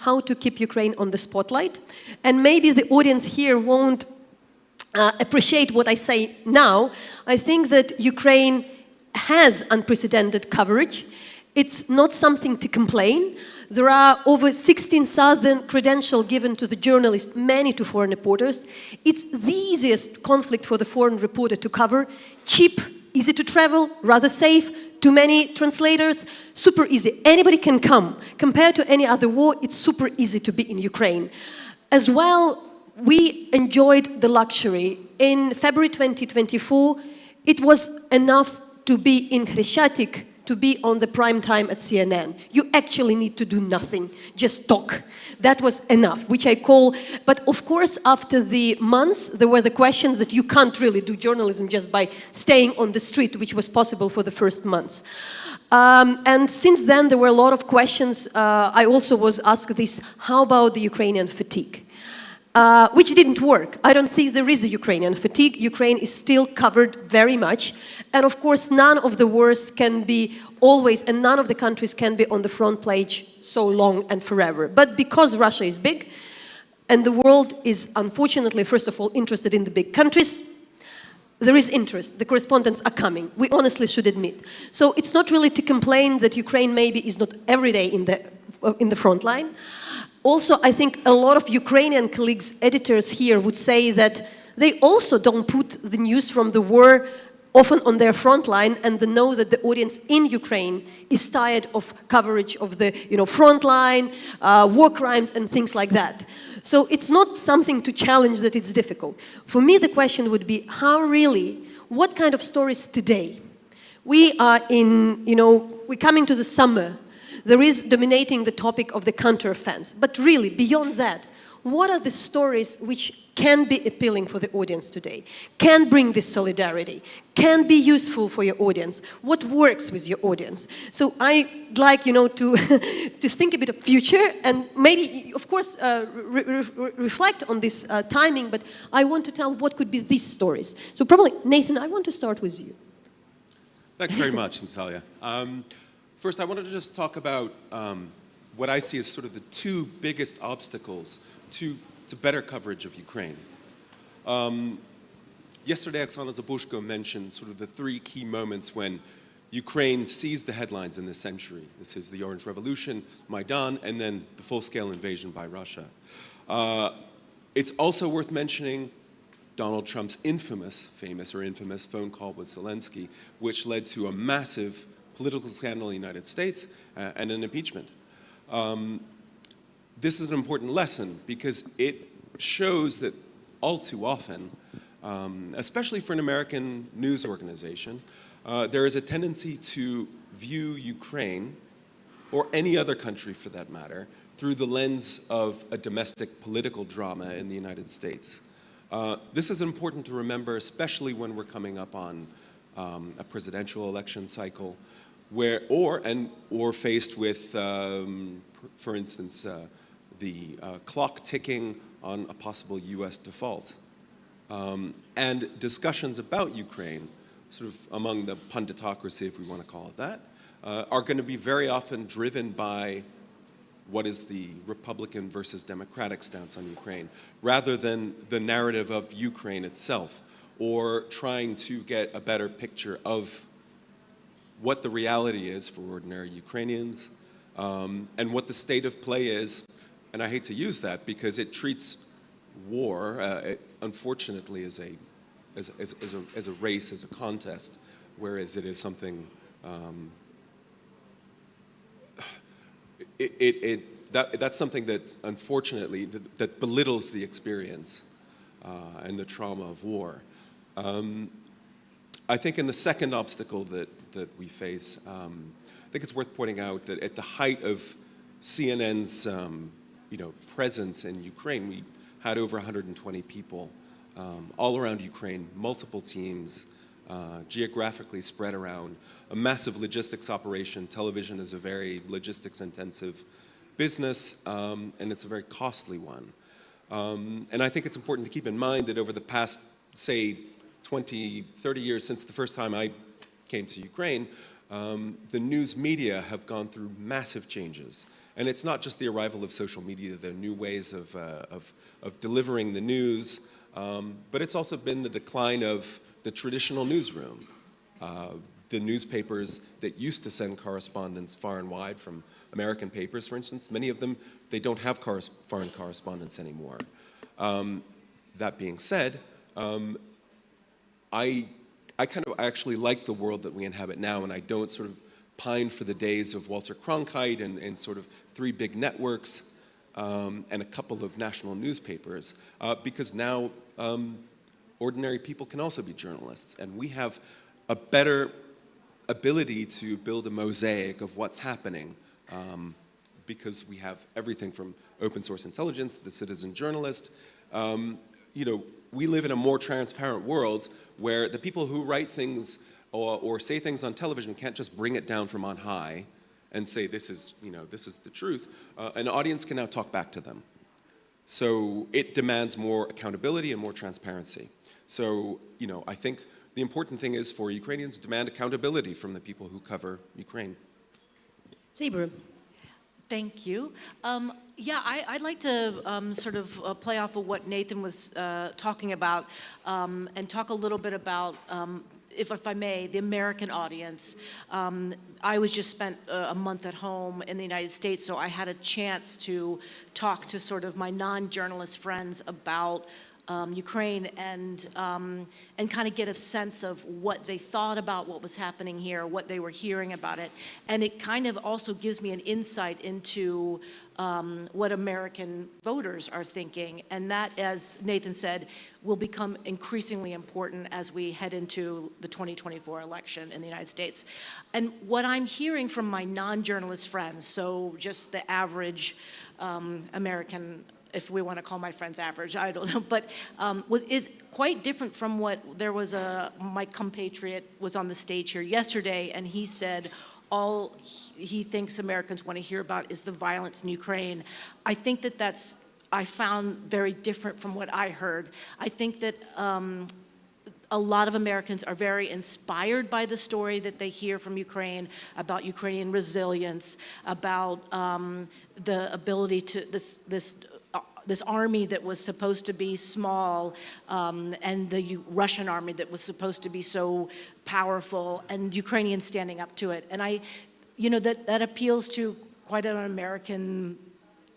how to keep Ukraine on the spotlight. And maybe the audience here won't appreciate what I say now. I think that Ukraine has unprecedented coverage. It's not something to complain. There are over 16,000 credentials given to the journalists, many to foreign reporters. It's the easiest conflict for the foreign reporter to cover. Cheap, easy to travel, rather safe, too many translators, super easy. Anybody can come. Compared to any other war, it's super easy to be in Ukraine. As well, we enjoyed the luxury. In February 2024, it was enough to be in Khreshchatyk, to be on the prime time at CNN. You actually need to do nothing, just talk. That was enough, which I call, but of course after the months, there were the questions that you can't really do journalism just by staying on the street, which was possible for the first months. And since then, there were a lot of questions. I also was asked this, how about the Ukrainian fatigue? Which didn't work. I don't think there is a Ukrainian fatigue. Ukraine is still covered very much. And of course, none of the wars can be always, and none of the countries can be on the front page so long and forever. But because Russia is big, and the world is unfortunately, first of all, interested in the big countries, there is interest. The correspondents are coming. We honestly should admit. So it's not really to complain that Ukraine maybe is not every day in the front line. Also, I think a lot of Ukrainian colleagues, editors here would say that they also don't put the news from the war often on their front line, and they know that the audience in Ukraine is tired of coverage of the front line, war crimes and things like that. So it's not something to challenge that it's difficult. For me, the question would be, what kind of stories today? We are we're coming to the summer. There is dominating the topic of the counteroffense. But really, beyond that, what are the stories which can be appealing for the audience today, can bring this solidarity, can be useful for your audience, what works with your audience? So I'd like, to, to think a bit of future and maybe, of course, reflect on this timing, but I want to tell what could be these stories. So probably, Nathan, I want to start with you. Thanks very much, Nataliya. First, I wanted to just talk about what I see as sort of the two biggest obstacles to better coverage of Ukraine. Yesterday, Oksana Zabushko mentioned sort of the three key moments when Ukraine seized the headlines in this century. This is the Orange Revolution, Maidan, and then the full-scale invasion by Russia. It's also worth mentioning Donald Trump's famous or infamous phone call with Zelensky, which led to a massive political scandal in the United States and an impeachment. This is an important lesson because it shows that all too often, especially for an American news organization, there is a tendency to view Ukraine, or any other country for that matter, through the lens of a domestic political drama in the United States. This is important to remember, especially when we're coming up on a presidential election cycle, or faced with, for instance, the clock ticking on a possible U.S. default. And discussions about Ukraine, sort of among the punditocracy, if we want to call it that, are going to be very often driven by what is the Republican versus Democratic stance on Ukraine, rather than the narrative of Ukraine itself, or trying to get a better picture of what the reality is for ordinary Ukrainians, and what the state of play is. And I hate to use that because it treats war, unfortunately, as a race, as a contest, whereas it is something. That's something that, unfortunately, that belittles the experience and the trauma of war. I think in the second obstacle that we face, I think it's worth pointing out that at the height of CNN's presence in Ukraine, we had over 120 people all around Ukraine, multiple teams, geographically spread around, a massive logistics operation. Television is a very logistics-intensive business, and it's a very costly one. And I think it's important to keep in mind that over the past, say, 20, 30 years since the first time I came to Ukraine, the news media have gone through massive changes. And it's not just the arrival of social media, the new ways of delivering the news, but it's also been the decline of the traditional newsroom. The newspapers that used to send correspondents far and wide from American papers, for instance, many of them, they don't have foreign correspondents anymore. That being said, I kind of actually like the world that we inhabit now, and I don't sort of pine for the days of Walter Cronkite and sort of 3 big networks and a couple of national newspapers, because now ordinary people can also be journalists, and we have a better ability to build a mosaic of what's happening, because we have everything from open source intelligence, the citizen journalist. We live in a more transparent world where the people who write things or say things on television can't just bring it down from on high and say this is the truth. An audience can now talk back to them. So it demands more accountability and more transparency. So, I think the important thing is for Ukrainians to demand accountability from the people who cover Ukraine. Sabra. Thank you. I'd like to sort of play off of what Nathan was talking about and talk a little bit about, if I may, the American audience. I was just spent a month at home in the United States, so I had a chance to talk to sort of my non-journalist friends about Ukraine and kind of get a sense of what they thought about what was happening here, what they were hearing about it. And it kind of also gives me an insight into what American voters are thinking. And that, as Nathan said, will become increasingly important as we head into the 2024 election in the United States. And what I'm hearing from my non-journalist friends, so just the average American, if we want to call my friends average, I don't know, but is quite different from what there was my compatriot was on the stage here yesterday, and he said all he thinks Americans want to hear about is the violence in Ukraine. I think I found very different from what I heard. I think that a lot of Americans are very inspired by the story that they hear from Ukraine, about Ukrainian resilience, about the ability to this army that was supposed to be small, and the Russian army that was supposed to be so powerful, and Ukrainians standing up to it. And that appeals to quite an American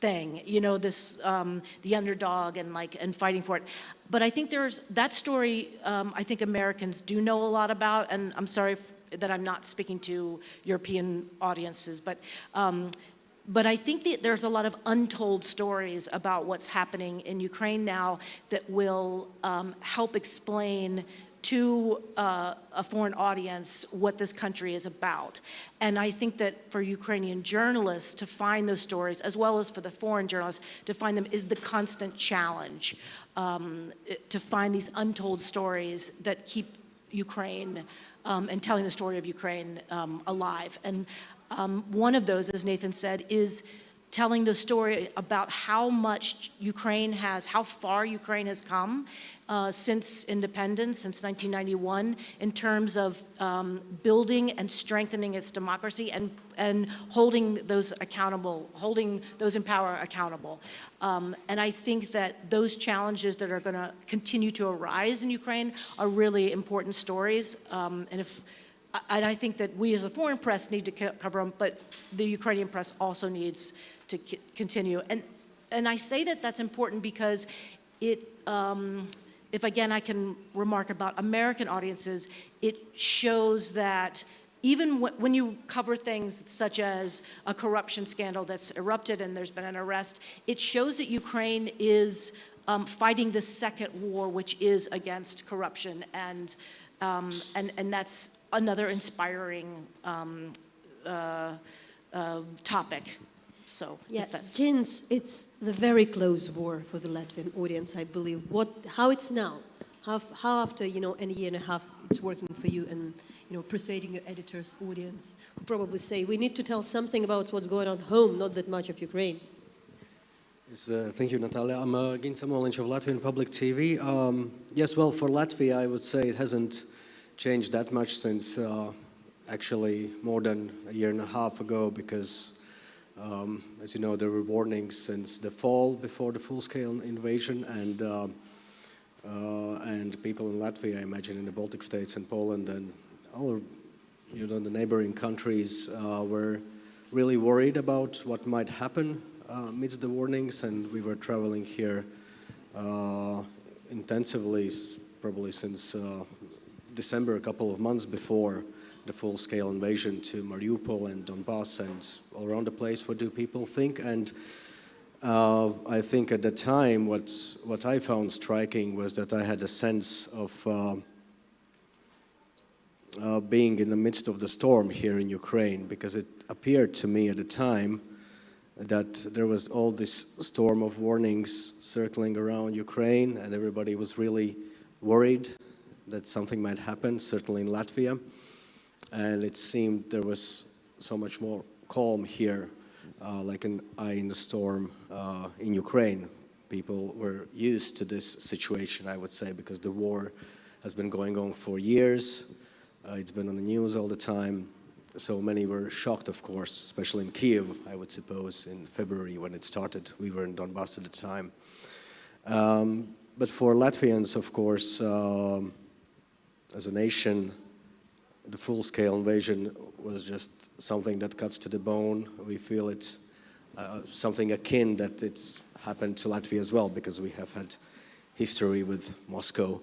thing, the underdog and fighting for it. But I think there's that story. I think Americans do know a lot about, and I'm sorry that I'm not speaking to European audiences, but I think that there's a lot of untold stories about what's happening in Ukraine now that will help explain to a foreign audience what this country is about. And I think that for Ukrainian journalists to find those stories, as well as for the foreign journalists to find them, is the constant challenge, to find these untold stories that keep Ukraine and telling the story of Ukraine alive. And one of those, as Nathan said, is telling the story about how far Ukraine has come since independence, since 1991, in terms of building and strengthening its democracy and holding those in power accountable. And I think that those challenges that are going to continue to arise in Ukraine are really important stories. And I think that we as a foreign press need to cover them, but the Ukrainian press also needs to continue. And I say that that's important because if again I can remark about American audiences, it shows that even when you cover things such as a corruption scandal that's erupted and there's been an arrest, it shows that Ukraine is fighting the second war, which is against corruption, and that's another inspiring topic. So yeah, since it's the very close war for the Latvian audience, I believe. How it's now? How after a year and a half it's working for you and persuading your editors, audience, who probably say we need to tell something about what's going on home, not that much of Ukraine. Yes, thank you, Natalia. I'm Gin Samolinch of Latvian Public TV. Yes, well, for Latvia, I would say it hasn't changed that much since actually more than a year and a half ago, because as you know, there were warnings since the fall before the full-scale invasion, and people in Latvia, I imagine in the Baltic states and Poland and all the neighboring countries were really worried about what might happen amidst the warnings, and we were traveling here intensively, probably since December, a couple of months before the full-scale invasion, to Mariupol and Donbass and all around the place. What do people think? And I think at the time what I found striking was that I had a sense of being in the midst of the storm here in Ukraine, because it appeared to me at the time that there was all this storm of warnings circling around Ukraine, and everybody was really worried that something might happen, certainly in Latvia. And it seemed there was so much more calm here, like an eye in the storm in Ukraine. People were used to this situation, I would say, because the war has been going on for years. It's been on the news all the time. So many were shocked, of course, especially in Kiev, I would suppose, in February when it started. We were in Donbass at the time. But for Latvians, of course, as a nation, the full-scale invasion was just something that cuts to the bone. We feel it's something akin that it's happened to Latvia as well, because we have had history with Moscow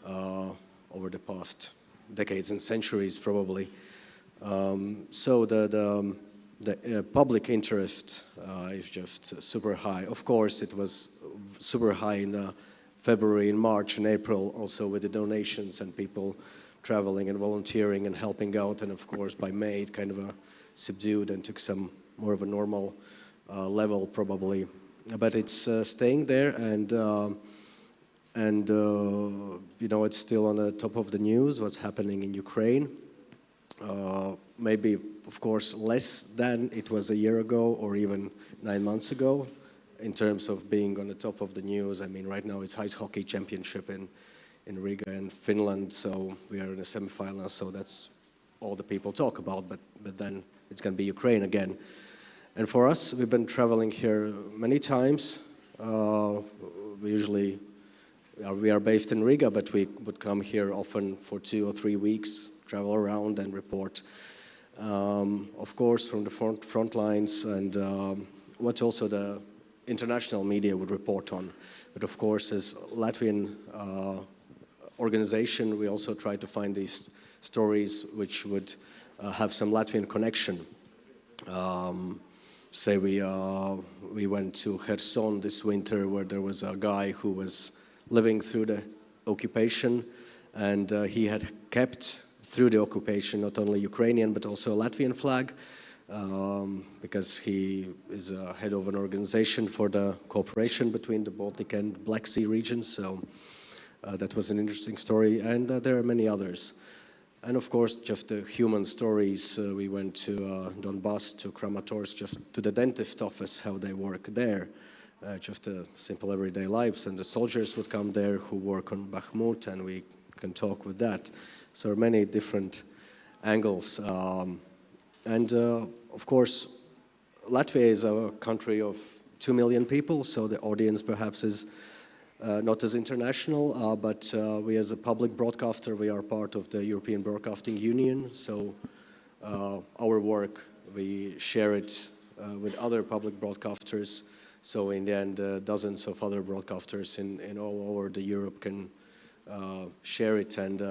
over the past decades and centuries, probably. So the public interest is just super high. Of course, it was super high in February, in March, and April, also with the donations and people traveling and volunteering and helping out. And of course, by May, it kind of subdued and took some more of a normal level, probably. But it's staying there, and you know, it's still on the top of the news, what's happening in Ukraine. Maybe, of course, less than it was a year ago or even 9 months ago in terms of being on the top of the news. I mean, right now it's ice hockey championship in Riga and Finland, so we are in the semifinals, so that's all the people talk about, but then it's going to be Ukraine again. And for us, we've been traveling here many times. We are based in Riga, but we would come here often for 2 or 3 weeks, travel around and report, of course, from the front lines, and what also the international media would report on. But of course, as Latvian organization, we also try to find these stories which would have some Latvian connection. Say we went to Kherson this winter, where there was a guy who was living through the occupation, and he had kept through the occupation not only Ukrainian but also a Latvian flag, because he is head of an organization for the cooperation between the Baltic and Black Sea regions. So that was an interesting story, and there are many others. And of course, just the human stories. We went to Donbass, to Kramatorsk, just to the dentist office, how they work there. Just simple everyday lives. And the soldiers would come there who work on Bakhmut, and we can talk with that. So many different angles. Of course, Latvia is a country of 2 million people, so the audience perhaps is not as international, but we as a public broadcaster, we are part of the European Broadcasting Union, so our work, we share it with other public broadcasters, so in the end, dozens of other broadcasters in all over the Europe can share it, and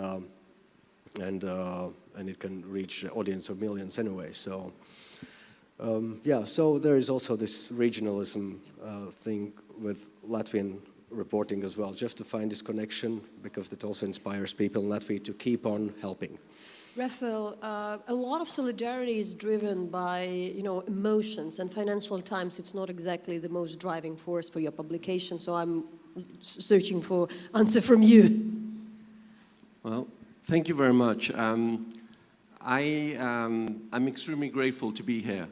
it can reach the audience of millions anyway. So so there is also this regionalism thing with Latvian reporting as well, just to find this connection, because it also inspires people in Latvia to keep on helping. Raphael, a lot of solidarity is driven by, emotions, and Financial Times, it's not exactly the most driving force for your publication, so I'm searching for answer from you. Well, thank you very much. I'm extremely grateful to be here.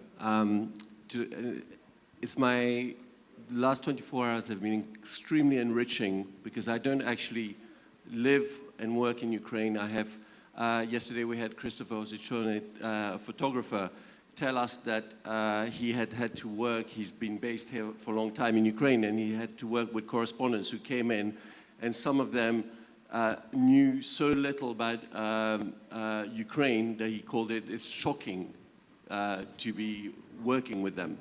The last 24 hours have been extremely enriching, because I don't actually live and work in Ukraine. Yesterday we had Christopher Ozichone, a photographer, tell us that he had to work. He's been based here for a long time in Ukraine, and he had to work with correspondents who came in, and some of them knew so little about Ukraine that he called it's shocking to be working with them.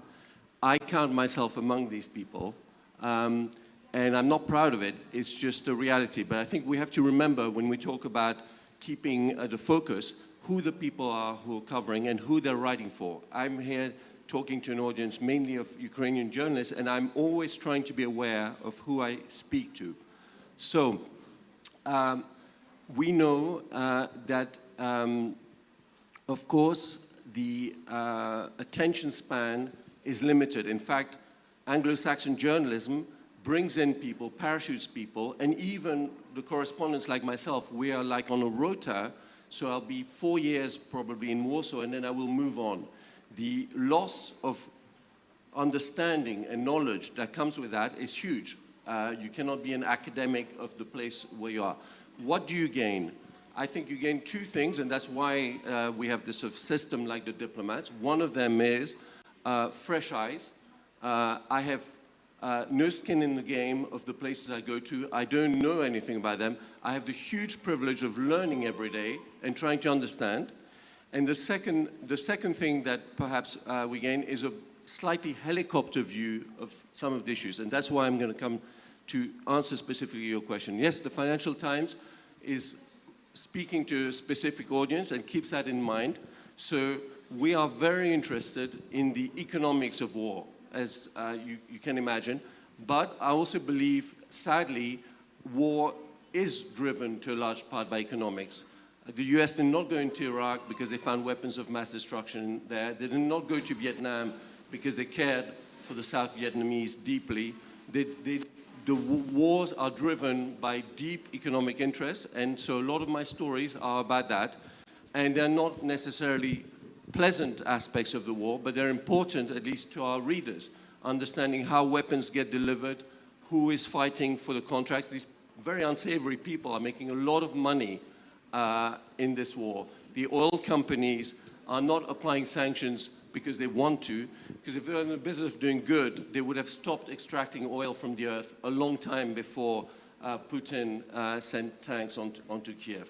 I count myself among these people, and I'm not proud of it. It's just a reality. But I think we have to remember when we talk about keeping the focus, who the people are who are covering and who they're writing for. I'm here talking to an audience mainly of Ukrainian journalists, and I'm always trying to be aware of who I speak to. So we know that, of course, the attention span is limited. In fact, Anglo-Saxon journalism brings in people, parachutes people, and even the correspondents like myself, we are like on a rota, so I'll be 4 years probably in Warsaw, and then I will move on. The loss of understanding and knowledge that comes with that is huge. You cannot be an academic of the place where you are. What do you gain? I think you gain two things, and that's why we have this sort of system like the diplomats. One of them is fresh eyes. I have no skin in the game of the places I go to. I don't know anything about them. I have the huge privilege of learning every day and trying to understand. And the second thing that perhaps we gain is a slightly helicopter view of some of the issues. And that's why I'm going to come to answer specifically your question. Yes, the Financial Times is speaking to a specific audience and keeps that in mind. So we are very interested in the economics of war, as you can imagine. But I also believe, sadly, war is driven to a large part by economics. The US did not go into Iraq because they found weapons of mass destruction there. They did not go to Vietnam because they cared for the South Vietnamese deeply. The wars are driven by deep economic interests, and so a lot of my stories are about that. And they're not necessarily pleasant aspects of the war, but they're important, at least to our readers, understanding how weapons get delivered, who is fighting for the contracts. These very unsavory people are making a lot of money in this war. The oil companies are not applying sanctions because they want to, because if they're in the business of doing good, they would have stopped extracting oil from the earth a long time before Putin sent tanks onto Kiev.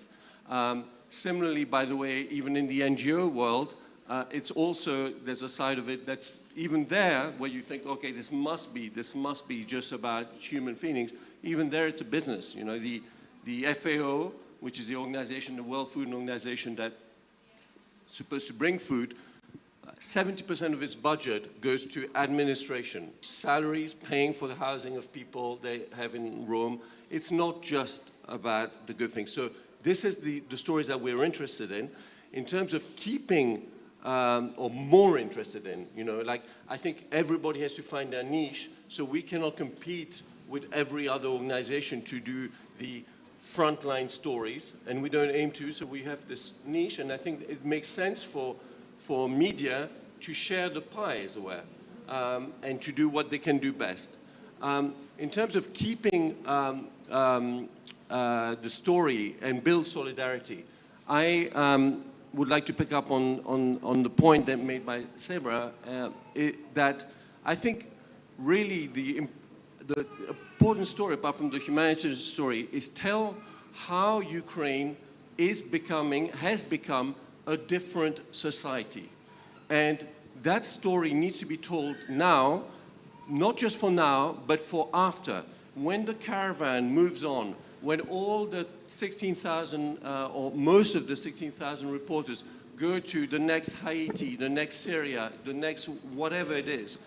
Similarly, by the way, even in the NGO world, it's also, there's a side of it that's even there where you think, okay, this must be just about human feelings. Even there, it's a business. You know, the FAO, which is the organization, the World Food Organization that's supposed to bring food, 70% of its budget goes to administration, salaries, paying for the housing of people they have in Rome. It's not just about the good things. So this is the stories that we're interested in terms of keeping or more interested in, you know, like I think everybody has to find their niche, so we cannot compete with every other organization to do the frontline stories, and we don't aim to, so we have this niche, and I think it makes sense for media to share the pie, as it were, and to do what they can do best. In terms of keeping the story and build solidarity, I would like to pick up on the point that made by Sabra, that I think really the important story, apart from the humanitarian story, is tell how Ukraine has become a different society. And that story needs to be told now, not just for now, but for after. When the caravan moves on, when all the 16,000 or most of the 16,000 reporters go to the next Haiti, the next Syria, the next whatever it is,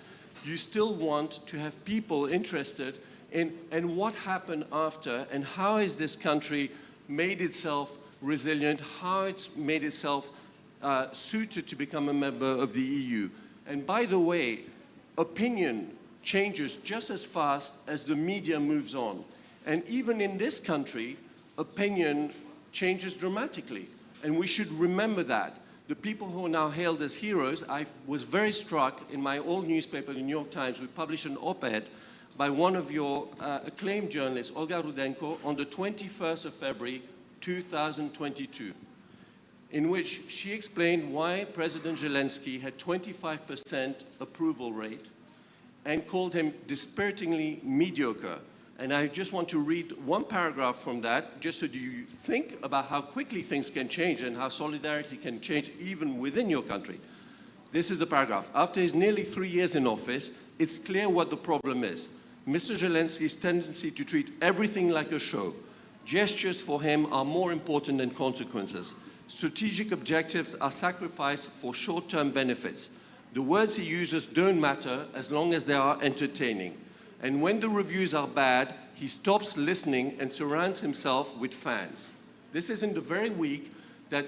you still want to have people interested in what happened after and how has this country made itself resilient, how it's made itself suited to become a member of the EU. And by the way, opinion changes just as fast as the media moves on. And even in this country, opinion changes dramatically. And we should remember that. The people who are now hailed as heroes, I was very struck in my old newspaper, the New York Times, we published an op-ed by one of your acclaimed journalists, Olga Rudenko, on the 21st of February, 2022. in which she explained why President Zelensky had 25% approval rate and called him dispiritingly mediocre. And I just want to read one paragraph from that, just so you think about how quickly things can change and how solidarity can change even within your country. This is the paragraph. After his nearly 3 years in office, it's clear what the problem is. Mr. Zelensky's tendency to treat everything like a show. Gestures for him are more important than consequences. Strategic objectives are sacrificed for short-term benefits. The words he uses don't matter as long as they are entertaining. And when the reviews are bad, he stops listening and surrounds himself with fans. This is in the very week that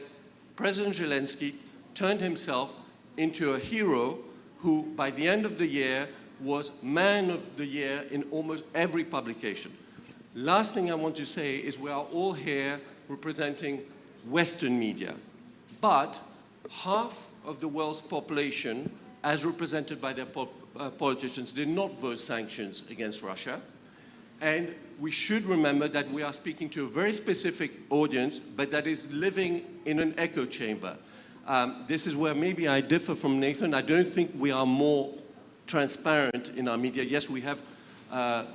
President Zelensky turned himself into a hero who, by the end of the year, was Man of the Year in almost every publication. Last thing I want to say is we are all here representing Western media, but half of the world's population, as represented by their politicians, did not vote sanctions against Russia. And we should remember that we are speaking to a very specific audience, but that is living in an echo chamber. This is where maybe I differ from Nathan. I don't think we are more transparent in our media. Yes, we have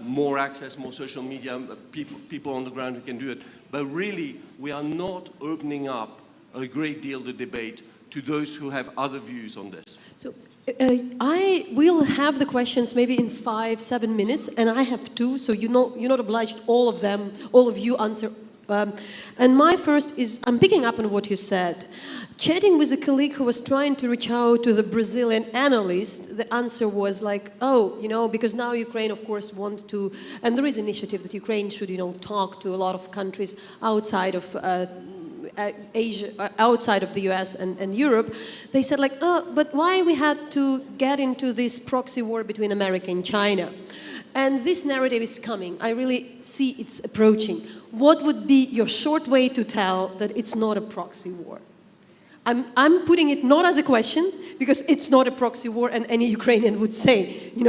more access, more social media, people on the ground who can do it. But really, we are not opening up a great deal the debate to those who have other views on this. So I will have the questions maybe in 5-7 minutes, and I have two, so you're not obliged all of you answer. And my first is, I'm picking up on what you said. Chatting with a colleague who was trying to reach out to the Brazilian Analyst, the answer was like, oh, because now Ukraine, of course, wants to, and there is an initiative that Ukraine should, talk to a lot of countries outside of Asia, outside of the US and Europe. They said like, but why we had to get into this proxy war between America and China? And this narrative is coming. I really see it's approaching. What would be your short way to tell that it's not a proxy war? I'm putting it not as a question, because it's not a proxy war, and any Ukrainian would say, you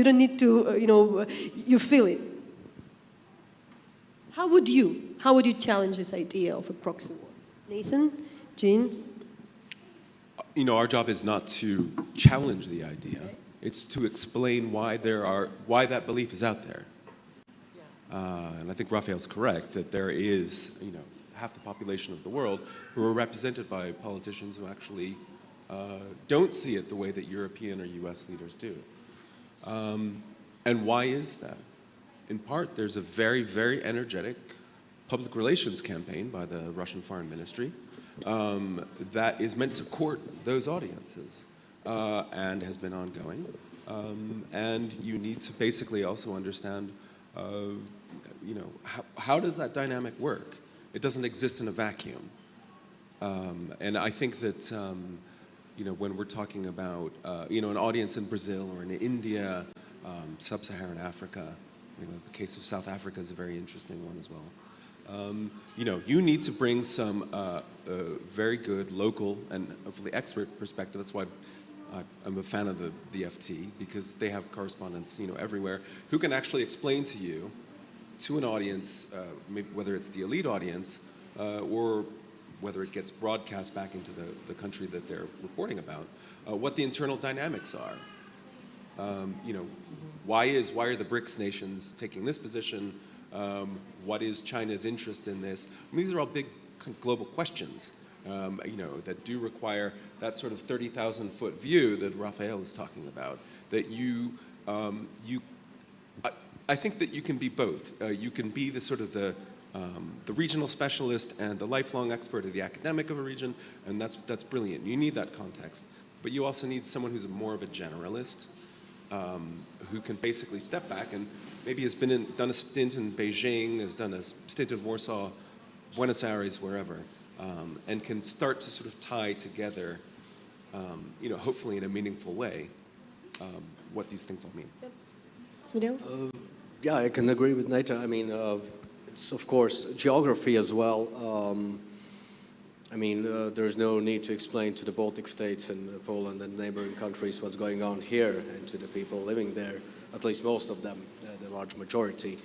don't need to, you feel it. How would you challenge this idea of a proxy war? Nathan, Jean? Our job is not to challenge the idea. It's to explain why that belief is out there. And I think Raphael's correct that there is, half the population of the world who are represented by politicians who actually don't see it the way that European or US leaders do. And why is that? In part, there's a very, very energetic public relations campaign by the Russian Foreign Ministry that is meant to court those audiences and has been ongoing. And you need to basically also understand, how does that dynamic work? It doesn't exist in a vacuum. And I think that, when we're talking about, an audience in Brazil or in India, sub-Saharan Africa, the case of South Africa is a very interesting one as well. You need to bring some very good local and hopefully expert perspective. That's why I'm a fan of the FT, because they have correspondents, everywhere, who can actually explain to you, to an audience, maybe whether it's the elite audience or whether it gets broadcast back into the country that they're reporting about, what the internal dynamics are. Why are the BRICS nations taking this position? What is China's interest in this? I mean, these are all big kind of global questions, that do require that sort of 30,000-foot view that Raphael is talking about. That I think that you can be both. You can be the sort of the regional specialist and the lifelong expert or the academic of a region, and that's brilliant. You need that context, but you also need someone who's more of a generalist, who can basically step back and maybe has done a stint in Beijing, has done a stint in Warsaw, Buenos Aires, wherever, and can start to sort of tie together, hopefully in a meaningful way, what these things all mean. Somebody else? Yeah, I can agree with Nathan. I mean, it's of course geography as well. There's no need to explain to the Baltic states and Poland and neighboring countries what's going on here, and to the people living there, at least most of them, the large majority.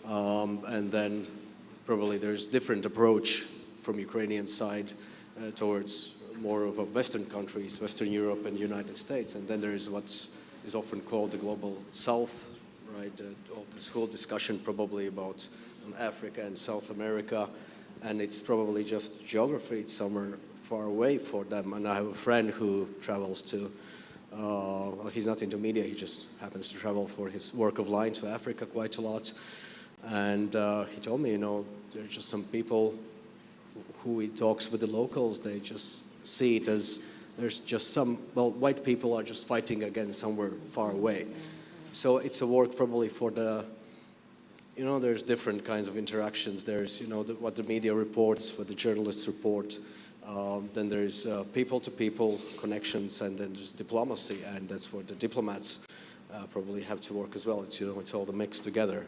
And then probably there's different approach from Ukrainian side towards more of a Western countries, Western Europe and United States. And then there is what is often called the global South, right? All this whole discussion probably about Africa and South America, and it's probably just geography. It's somewhere far away for them. And I have a friend who travels to, well, he's not into media, he just happens to travel for his work of line to Africa quite a lot. And he told me, you know, there's just some people who he talks with the locals, they just see it as there's just some, well, white people are just fighting against somewhere far away. So it's a work probably for the, you know, there's different kinds of interactions. There's, you know, what the media reports, what the journalists report. Then there's people-to-people connections, and then there's diplomacy, and that's where the diplomats probably have to work as well. It's, you know, it's all the mix together.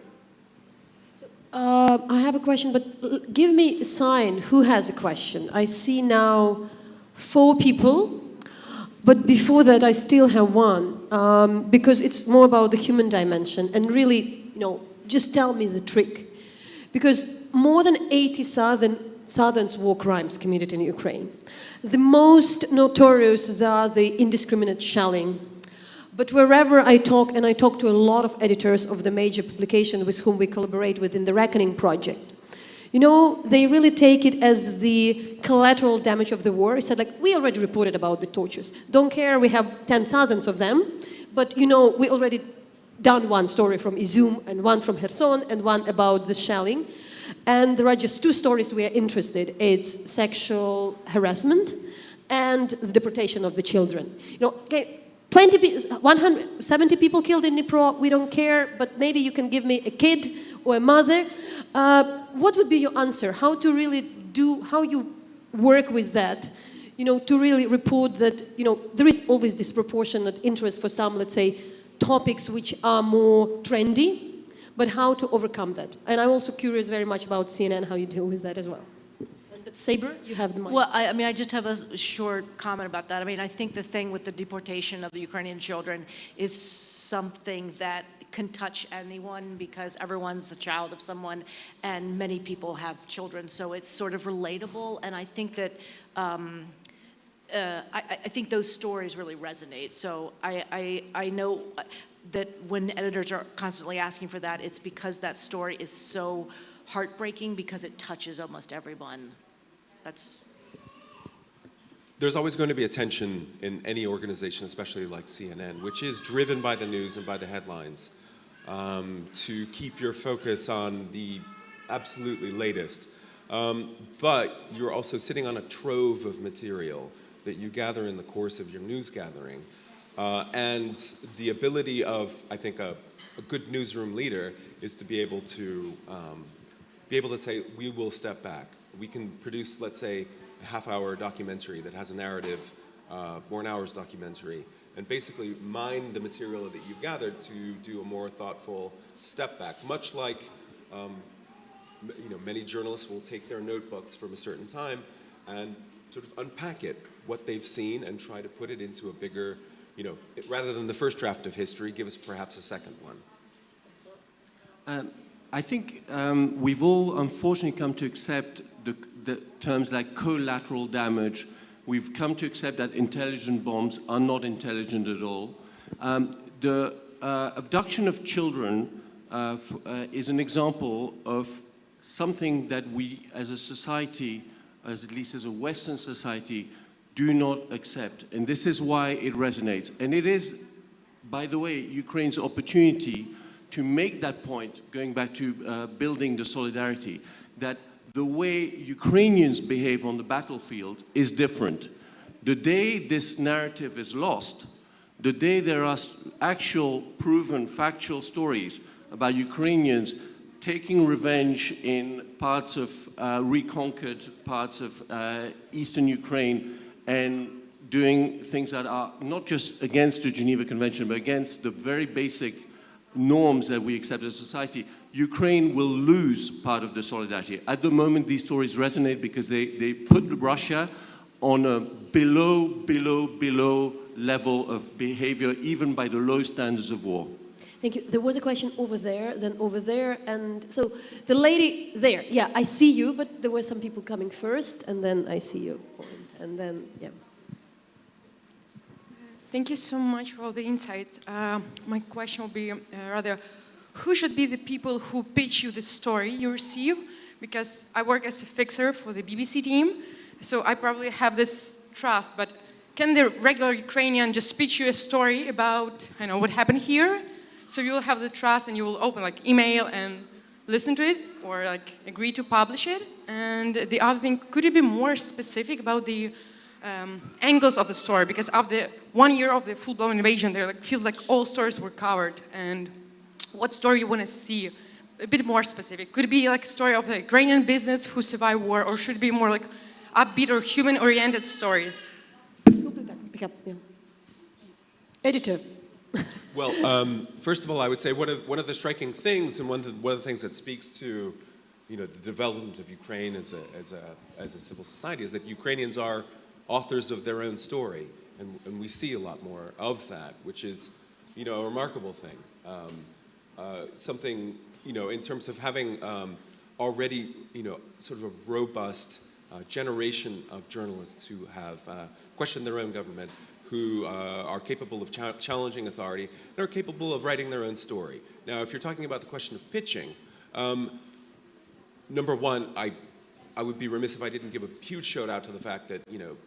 I have a question, but give me a sign who has a question. I see now 4 people, but before that I still have one, because it's more about the human dimension, and really, you know, just tell me the trick. Because more than 80 Southern war crimes committed in Ukraine. The most notorious are the indiscriminate shelling. But wherever I talk, and I talk to a lot of editors of the major publications with whom we collaborate within the Reckoning Project, you know, they really take it as the collateral damage of the war. He said, like, we already reported about the tortures. Don't care, we have 10,000 of them, but, you know, we already done one story from Izum, and one from Kherson, and one about the shelling. And there are just 2 stories we are interested. It's sexual harassment and the deportation of the children. You know, okay, 170 people killed in Dnipro, we don't care, but maybe you can give me a kid or a mother. What would be your answer? How to really do, how you work with that, you know, to really report that, you know, there is always disproportionate interest for some, let's say, topics which are more trendy, but how to overcome that. And I'm also curious very much about CNN, how you deal with that as well. But Sabra, you have the mic. Well, I mean, I just have a short comment about that. I mean, I think the thing with the deportation of the Ukrainian children is something that can touch anyone, because everyone's a child of someone, and many people have children, so it's sort of relatable. And I think that I think those stories really resonate. So I know that when editors are constantly asking for that, it's because that story is so heartbreaking, because it touches almost everyone. There's always going to be a tension in any organization, especially like CNN, which is driven by the news and by the headlines, to keep your focus on the absolutely latest. But you're also sitting on a trove of material that you gather in the course of your news gathering. And the ability of, I think, a good newsroom leader is to be able to say, we will step back. We can produce, let's say, a half-hour documentary that has a narrative, or an hour's documentary, and basically mine the material that you've gathered to do a more thoughtful step back. Much like, you know, many journalists will take their notebooks from a certain time and sort of unpack it, what they've seen, and try to put it into a bigger, you know, rather than the first draft of history, give us perhaps a second one. I think we've all unfortunately come to accept the terms like collateral damage. We've come to accept that intelligent bombs are not intelligent at all. The abduction of children is an example of something that we as a society, at least as a Western society, do not accept. And this is why it resonates. And it is, by the way, Ukraine's opportunity to make that point, going back to building the solidarity, that the way Ukrainians behave on the battlefield is different. The day this narrative is lost, the day there are actual, proven, factual stories about Ukrainians taking revenge in parts of reconquered parts of eastern Ukraine and doing things that are not just against the Geneva Convention, but against the very basic norms that we accept as a society, Ukraine will lose part of the solidarity. At the moment, these stories resonate because they put Russia on a below level of behavior, even by the low standards of war. Thank you. There was a question over there, then over there, and so the lady there, yeah, I see you, but there were some people coming first, and then I see you, and then, yeah. Thank you so much for all the insights. My question will be rather, who should be the people who pitch you the story you receive? Because I work as a fixer for the BBC team, so I probably have this trust, but can the regular Ukrainian just pitch you a story about, I know, what happened here? So you'll have the trust and you will open like email and listen to it or like agree to publish it. And the other thing, could you be more specific about the angles of the story? Because after 1 year of the full-blown invasion, there like, feels like all stories were covered. And what story you want to see? A bit more specific. Could it be like a story of the Ukrainian business who survived war, or should it be more like upbeat or human-oriented stories? Pick up, yeah. Editor. Well, first of all, I would say one of the striking things, and one of the things that speaks to, the development of Ukraine as a civil society, is that Ukrainians are authors of their own story, and we see a lot more of that, which is, a remarkable thing. Something, in terms of having already, sort of a robust generation of journalists who have questioned their own government, who are capable of challenging authority, and are capable of writing their own story. Now, if you're talking about the question of pitching, number one, I would be remiss if I didn't give a huge shout out to the fact that,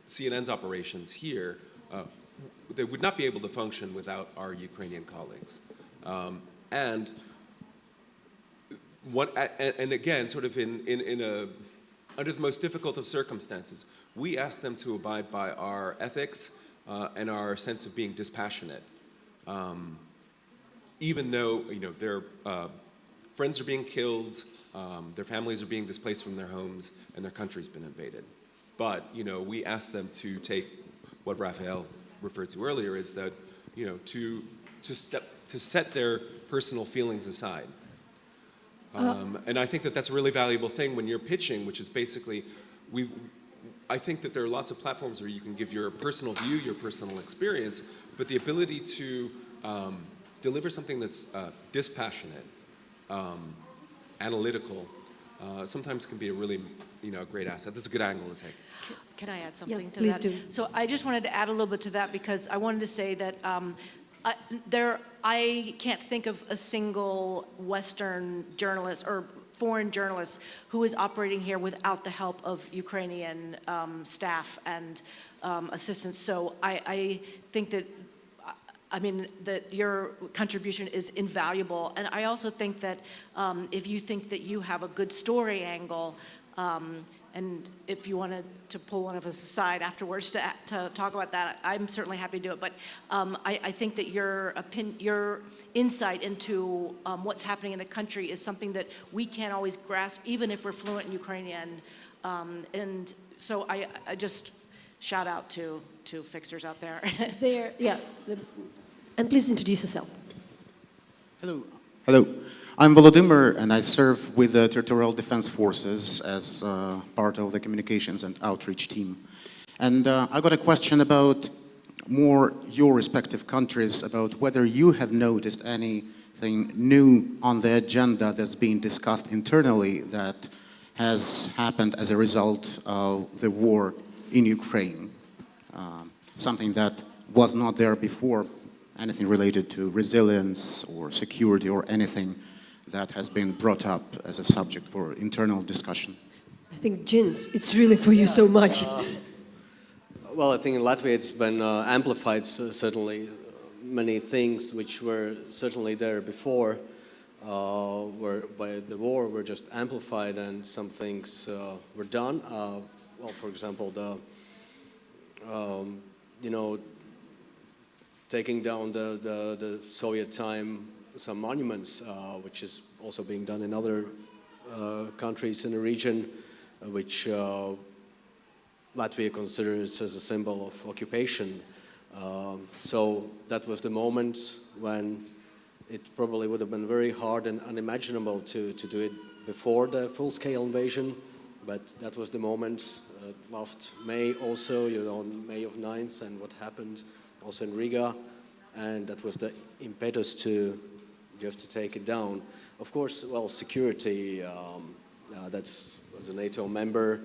CNN's operations here, they would not be able to function without our Ukrainian colleagues. And again, sort of under the most difficult of circumstances, we ask them to abide by our ethics and our sense of being dispassionate, even though their friends are being killed, their families are being displaced from their homes, and their country's been invaded. But we ask them to take what Raphael referred to earlier, is that to set their personal feelings aside. And I think that that's a really valuable thing when you're pitching, which is basically, I think that there are lots of platforms where you can give your personal view, your personal experience, but the ability to deliver something that's dispassionate, analytical, sometimes can be a really, great asset. This is a good angle to take. Can I add something to please that? do. So I just wanted to add a little bit to that because I wanted to say that I can't think of a single Western journalist or foreign journalist who is operating here without the help of Ukrainian staff and assistants. So I think that, that your contribution is invaluable. And I also think that if you think that you have a good story angle, and if you wanted to pull one of us aside afterwards to talk about that, I'm certainly happy to do it. But I think that your insight into what's happening in the country is something that we can't always grasp, even if we're fluent in Ukrainian. And so I just shout out to fixers out there. And please introduce yourself. Hello. Hello. I'm Volodymyr, and I serve with the Territorial Defense Forces as part of the communications and outreach team. And I got a question about more your respective countries, about whether you have noticed anything new on the agenda that's being discussed internally that has happened as a result of the war in Ukraine. Something that was not there before, anything related to resilience or security or anything that has been brought up as a subject for internal discussion. I think, Jens, it's really for you so much. Well, I think in Latvia it's been amplified, certainly. Many things which were certainly there before were by the war were just amplified, and some things were done. Well, for example, taking down the Soviet time, some monuments, which is also being done in other countries in the region, which Latvia considers as a symbol of occupation. So that was the moment when it probably would have been very hard and unimaginable to do it before the full-scale invasion, but that was the moment. Last May also, on May of 9th, and what happened also in Riga, and that was the impetus to you have to take it down. Of course, well, security, that's as a NATO member,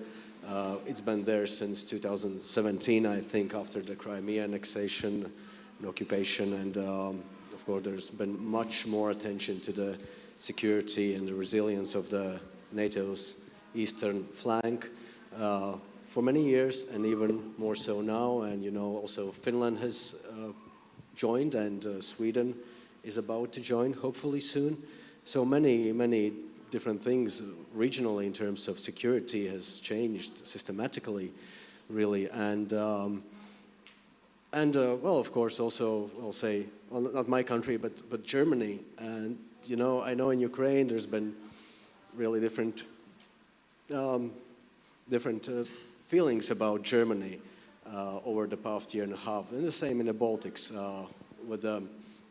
it's been there since 2017, I think, after the Crimea annexation and occupation, and of course there's been much more attention to the security and the resilience of the NATO's eastern flank for many years, and even more so now. And you know, also Finland has joined, and Sweden is about to join, hopefully soon. So many different things regionally in terms of security has changed systematically, really. And well, of course, also I'll say, well, not my country, but Germany. And you know, I know in Ukraine there's been really different feelings about Germany over the past year and a half, and the same in the Baltics with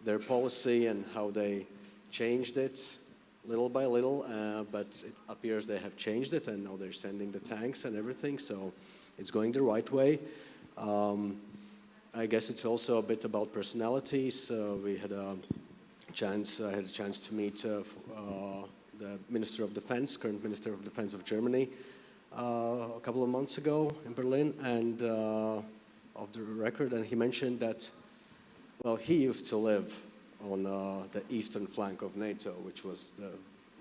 their policy and how they changed it little by little, but it appears they have changed it, and now they're sending the tanks and everything, so it's going the right way. I guess it's also a bit about personalities. We had I had a chance to meet the Minister of Defense, current Minister of Defense of Germany, a couple of months ago in Berlin, and off the record, and he mentioned that, well, he used to live on the eastern flank of NATO, which was the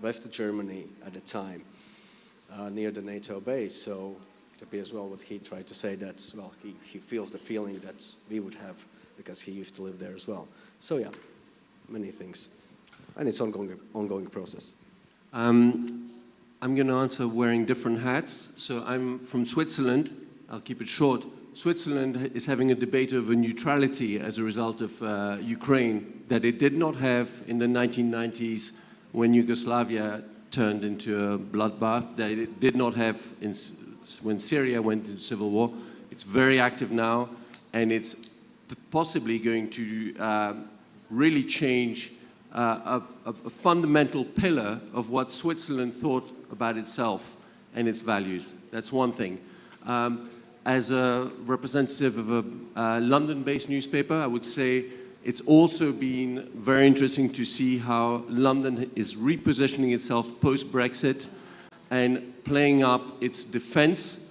West Germany at the time, near the NATO base. So it appears, well, what he tried to say, that, well, he feels the feeling that we would have because he used to live there as well. So yeah, many things, and it's ongoing process. I'm going to answer wearing different hats. So I'm from Switzerland. I'll keep it short. Switzerland is having a debate over neutrality as a result of Ukraine that it did not have in the 1990s when Yugoslavia turned into a bloodbath, that it did not have when Syria went into civil war. It's very active now, and it's possibly going to really change a fundamental pillar of what Switzerland thought about itself and its values. That's one thing. As a representative of a London-based newspaper, I would say it's also been very interesting to see how London is repositioning itself post-Brexit and playing up its defense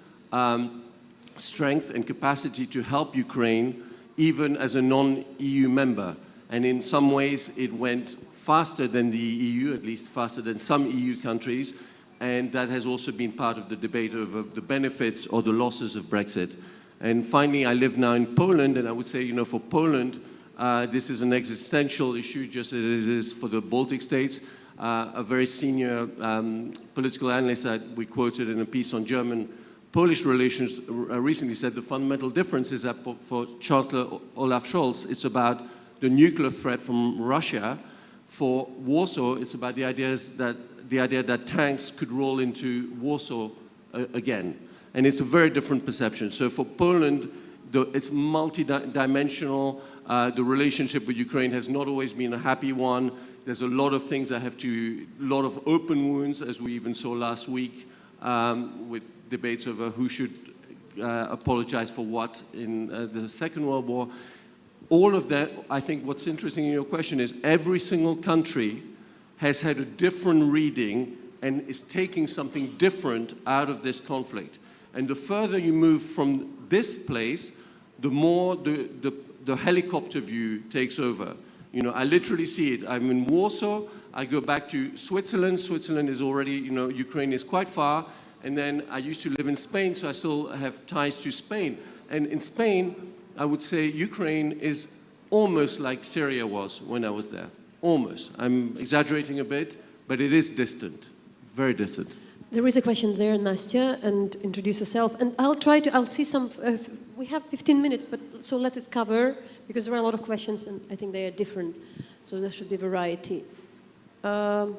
strength and capacity to help Ukraine, even as a non-EU member. And in some ways, it went faster than the EU, at least faster than some EU countries, and that has also been part of the debate of the benefits or the losses of Brexit. And finally, I live now in Poland, and I would say, you know, for Poland, this is an existential issue, just as it is for the Baltic states. A very senior political analyst that we quoted in a piece on German-Polish relations recently said the fundamental difference is that for Chancellor Olaf Scholz, it's about the nuclear threat from Russia. For Warsaw, it's about the idea that tanks could roll into Warsaw again. And it's a very different perception. So for Poland, it's multi-dimensional. The relationship with Ukraine has not always been a happy one. There's a lot of things that a lot of open wounds, as we even saw last week, with debates over who should apologize for what in the Second World War. All of that, I think what's interesting in your question is every single country has had a different reading and is taking something different out of this conflict. And the further you move from this place, the more the helicopter view takes over. You know, I literally see it. I'm in Warsaw, I go back to Switzerland. Switzerland is already, you know, Ukraine is quite far. And then I used to live in Spain, so I still have ties to Spain. And in Spain, I would say Ukraine is almost like Syria was when I was there. Almost. I'm exaggerating a bit, but it is distant, very distant. There is a question there, Nastya, and introduce yourself. And I'll see some, we have 15 minutes, but so let us cover, because there are a lot of questions and I think they are different. So there should be variety. Yep.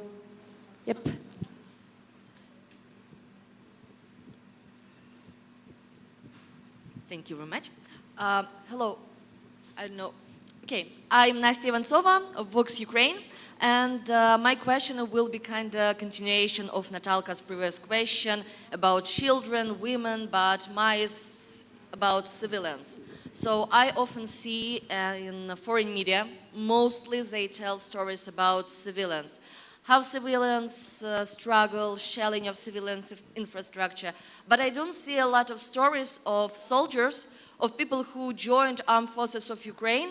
Thank you very much. Hello, I don't know. Okay, I'm Nastya Ivansova of Vox Ukraine, and my question will be kind of continuation of Natalka's previous question about children, women, but mine is about civilians. So I often see in foreign media, mostly they tell stories about civilians. How civilians struggle, shelling of civilians' infrastructure. But I don't see a lot of stories of soldiers, of people who joined armed forces of Ukraine,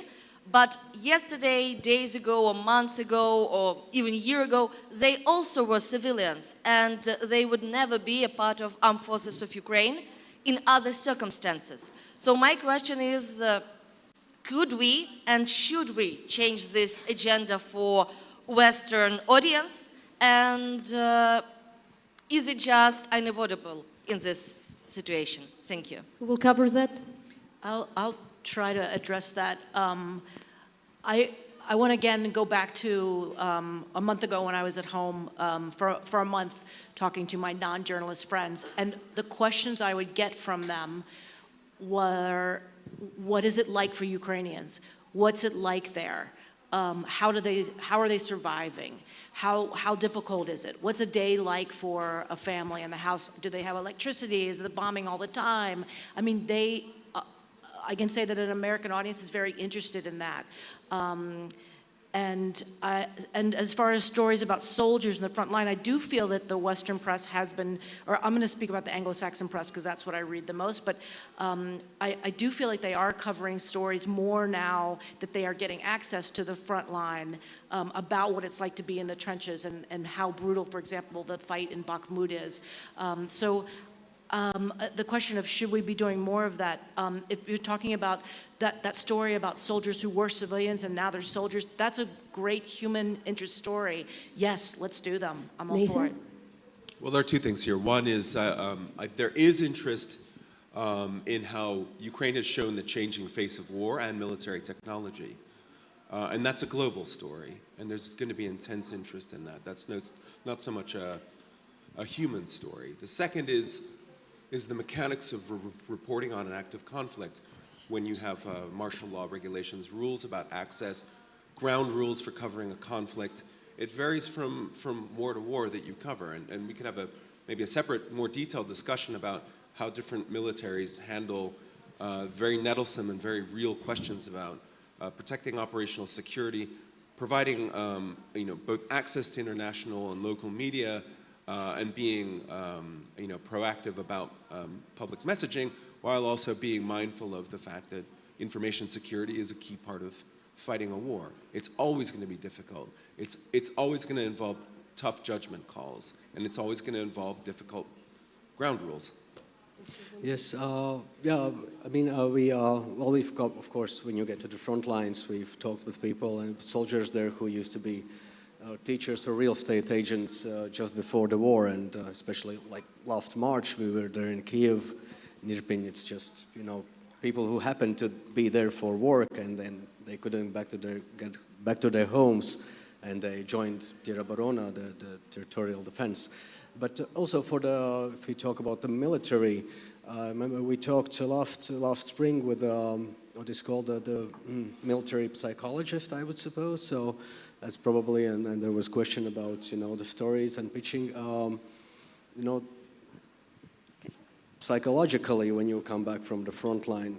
but yesterday, days ago, or months ago, or even a year ago, they also were civilians, and they would never be a part of armed forces of Ukraine in other circumstances. So my question is, could we and should we change this agenda for Western audience, and is it just unavoidable in this situation? Thank you. Who will cover that? I'll try to address that. I want to again go back to a month ago when I was at home for a month talking to my non-journalist friends, and the questions I would get from them were, what is it like for Ukrainians? What's it like there? How are they surviving? How difficult is it? What's a day like for a family in the house? Do they have electricity? Is the bombing all the time? I mean, I can say that an American audience is very interested in that. And as far as stories about soldiers in the front line, I do feel that the Western press has been, or I'm going to speak about the Anglo-Saxon press because that's what I read the most, but I do feel like they are covering stories more now that they are getting access to the front line about what it's like to be in the trenches and how brutal, for example, the fight in Bakhmut is. The question of should we be doing more of that, if you're talking about that story about soldiers who were civilians and now they're soldiers, that's a great human interest story. Yes, let's do them. I'm all for it. Well, there are two things here. One is there is interest in how Ukraine has shown the changing face of war and military technology. And that's a global story, and there's going to be intense interest in that. That's not so much a human story. The second is the mechanics of reporting on an active conflict when you have martial law regulations, rules about access, ground rules for covering a conflict. It varies from war to war that you cover, and we could have maybe a separate, more detailed discussion about how different militaries handle very nettlesome and very real questions about protecting operational security, providing both access to international and local media, and being proactive about public messaging, while also being mindful of the fact that information security is a key part of fighting a war. It's always going to be difficult. It's always going to involve tough judgment calls, and it's always going to involve difficult ground rules. Yes, yeah, I mean, we've got, of course, when you get to the front lines, we've talked with people and soldiers there who used to be teachers or real estate agents just before the war, and especially like last March, we were there in Kiev, in Irpin. It's just, people who happened to be there for work, and then they couldn't get back to their homes, and they joined Terabarona, the territorial defense. But also if we talk about the military, remember we talked last spring with what is called the military psychologist, I would suppose. So that's probably, and there was question about the stories and pitching. Psychologically, when you come back from the front line,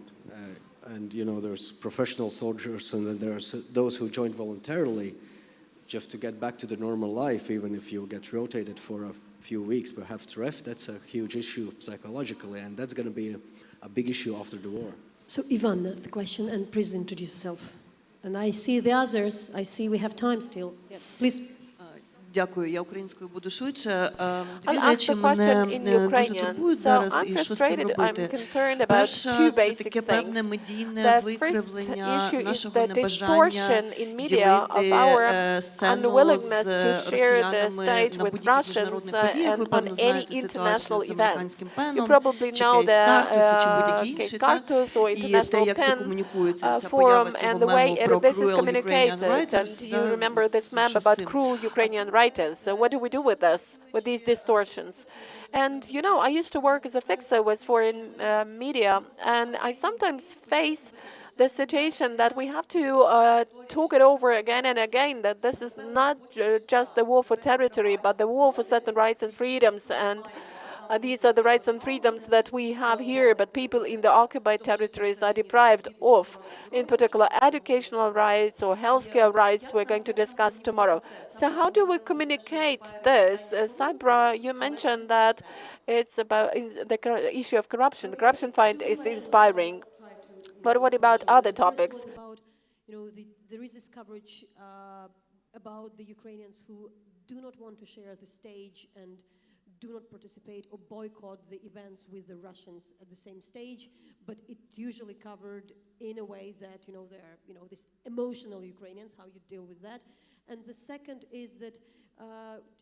and there's professional soldiers, and then there's those who joined voluntarily, just to get back to the normal life, even if you get rotated for a few weeks, perhaps to rest, that's a huge issue psychologically, and that's going to be a big issue after the war. So Ivan, the question, and please introduce yourself. And I see the others, I see we have time still. Yeah. Please. Дякую, я українською буду швидше. Дві I'll речі ask the мене question in дуже Ukrainian. турбують So зараз, I'm і що з цим frustrated, I'm робити. concerned about Перше, two це basic таке певне things. медійне The first викривлення issue is нашого the небажання distortion in media of our ділити сцену unwillingness з to share the росіянами stage на with будь-яких Russians міжнародних подіях. Ви, and on певно, any знаєте international ситуацію з events. американським You пеном, probably чи know the кейс-картус, чи будь-які інші, case так? Cartus or І те, International як це 10 комунікується, ця поява forum цього and the мему way про this is cruel Ukrainian communicated. writers. And you remember this meme about cruel Ukrainian writers. So what do we do with this, with these distortions? And I used to work as a fixer with foreign media, and I sometimes face the situation that we have to talk it over again and again, that this is not just the war for territory, but the war for certain rights and freedoms. And these are the rights and freedoms that we have here, but people in the occupied territories are deprived of, in particular, educational rights or healthcare rights we're going to discuss tomorrow. So how do we communicate this? Sabra, you mentioned that it's about the issue of corruption. The corruption fight is inspiring. But what about other topics? There is this coverage about the Ukrainians who do not want to share the stage and do not participate or boycott the events with the Russians at the same stage, but it's usually covered in a way that, they're, this emotional Ukrainians, how you deal with that. And the second is that,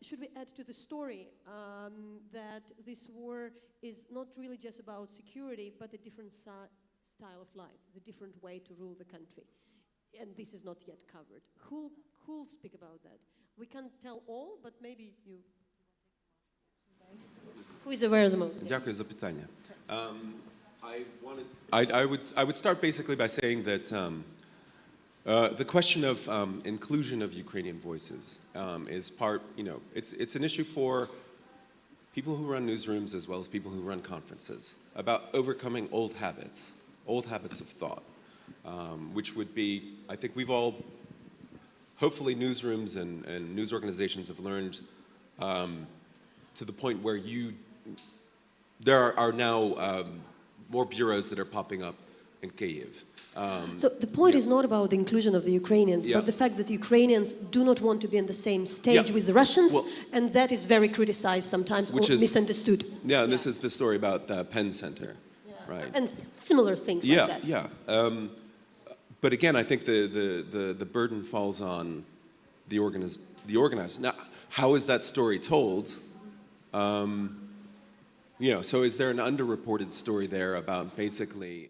should we add to the story that this war is not really just about security, but a different style of life, the different way to rule the country. And this is not yet covered. Who'll speak about that? We can't tell all, but maybe you. Who is aware the most? Дякую за питання. I would start basically by saying that the question of inclusion of Ukrainian voices is part, it's an issue for people who run newsrooms as well as people who run conferences about overcoming old habits of thought, which would be, I think we've all, hopefully newsrooms and news organizations have learned to the point where there are now more bureaus that are popping up in Kyiv. So the point is not about the inclusion of the Ukrainians, but the fact that Ukrainians do not want to be on the same stage with the Russians, and that is very criticized sometimes or misunderstood. Yeah, and this is the story about the Penn Center, right? And similar things like that. Yeah. But again, I think the burden falls on the organizers. Now, how is that story told? So is there an underreported story there about basically